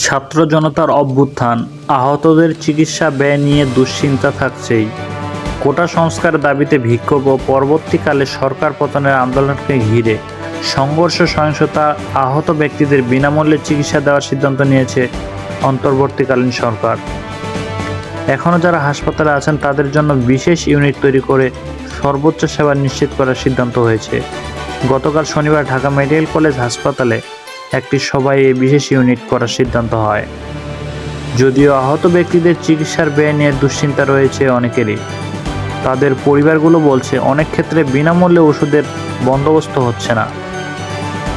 ছাত্র জনতার অভ্যুত্থান, আহতদের চিকিৎসা ব্যয় নিয়ে দুশ্চিন্তা থাকছেই। কোটা সংস্কারের দাবিতে বিক্ষোভ ও পরবর্তীকালে সরকার পতনের আন্দোলনকে ঘিরে সংঘর্ষ, সহিংসতা, আহত ব্যক্তিদের বিনামূল্যে চিকিৎসা দেওয়ার সিদ্ধান্ত নিয়েছে অন্তর্বর্তীকালীন সরকার। এখনও যারা হাসপাতালে আছেন তাদের জন্য বিশেষ ইউনিট তৈরি করে সর্বোচ্চ সেবা নিশ্চিত করার সিদ্ধান্ত হয়েছে। গতকাল শনিবার ঢাকা মেডিকেল কলেজ হাসপাতালে একটি সভায় এই বিশেষ ইউনিট করার সিদ্ধান্ত হয়। যদিও আহত ব্যক্তিদের চিকিৎসার ব্যয় নিয়ে দুশ্চিন্তা রয়েছে অনেকেরই। তাদের পরিবারগুলো বলছে অনেক ক্ষেত্রে বিনামূল্যে ওষুধের বন্দোবস্ত হচ্ছে না,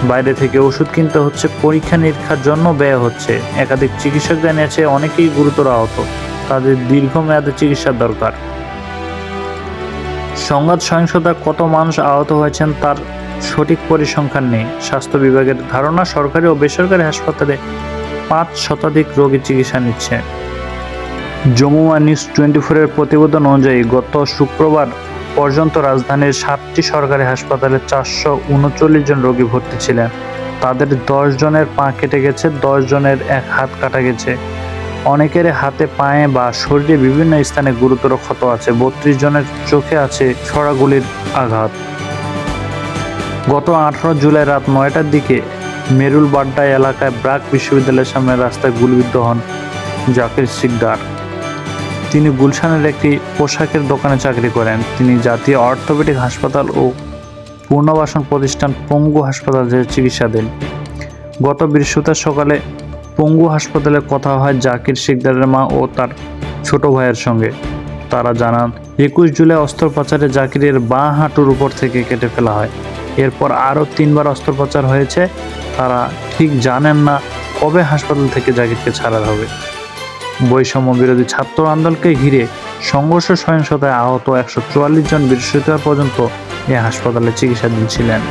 বাইরে থেকে ওষুধ কিনতে হচ্ছে, পরীক্ষা নিরীক্ষার জন্য ব্যয় হচ্ছে। একাধিক চিকিৎসক জানিয়েছে অনেকেই গুরুতর আহত, তাদের দীর্ঘমেয়াদে চিকিৎসার দরকার। সংঘাত সহিংসতা কত মানুষ আহত হয়েছেন তার সঠিক পরিসংখ্যান নেই। স্বাস্থ্য বিভাগের ধারণা সরকারি ও বেসরকারি হাসপাতালে ৫ শতাধিক রোগী চিকিৎসা নিচ্ছে। যমুনা নিউজ 24-এর প্রতিবেদন অনুযায়ী গত শুক্রবার পর্যন্ত রাজধানীর ৭টি সরকারি হাসপাতালে ৪৩৯ জন রোগী ভর্তি ছিলেন। তাদের ১০ জনের পা কেটে গেছে, ১০ জনের এক হাত কাটা গেছে। অনেকের হাতে, পায়ে বা শরীরে বিভিন্ন স্থানে গুরুতর ক্ষত আছে। ৩২ জনের চোখে আছে ছড়াগুলির আঘাত। গত ১৮ জুলাই রাত ৯টার দিকে মেরুলবাড্ডা এলাকায় ব্র্যাক বিশ্ববিদ্যালয়ের সামনে রাস্তায় গুলিবিদ্ধ হন জাকির শিকদার। তিনি গুলশানের একটি পোশাকের দোকানে চাকরি করেন। তিনি জাতীয় অর্থোপেডিক হাসপাতাল ও পুনর্বাসন প্রতিষ্ঠান পঙ্গু হাসপাতালে চিকিৎসা দেন। গত বৃহস্পতিবার সকালে পঙ্গু হাসপাতালে কথা হয় জাকির শিকদারের মা ও তার ছোট ভাইয়ের সঙ্গে। তারা জানান ২১ জুলাই অস্ত্রোপচারে জাকিরের বাঁ হাঁটুর উপর থেকে কেটে ফেলা হয়। এরপর আরও ৩বার অস্ত্রোপচার হয়েছে। তারা ঠিক জানেন না কবে হাসপাতাল থেকে জাকিরকে ছাড়া হবে। বৈষম্য বিরোধী ছাত্র আন্দোলনকে ঘিরে সংঘর্ষ, সহিংসতায় আহত ১৪৪ জন বৃহস্পতিবার পর্যন্ত এই হাসপাতালে চিকিৎসাধীন ছিলেন।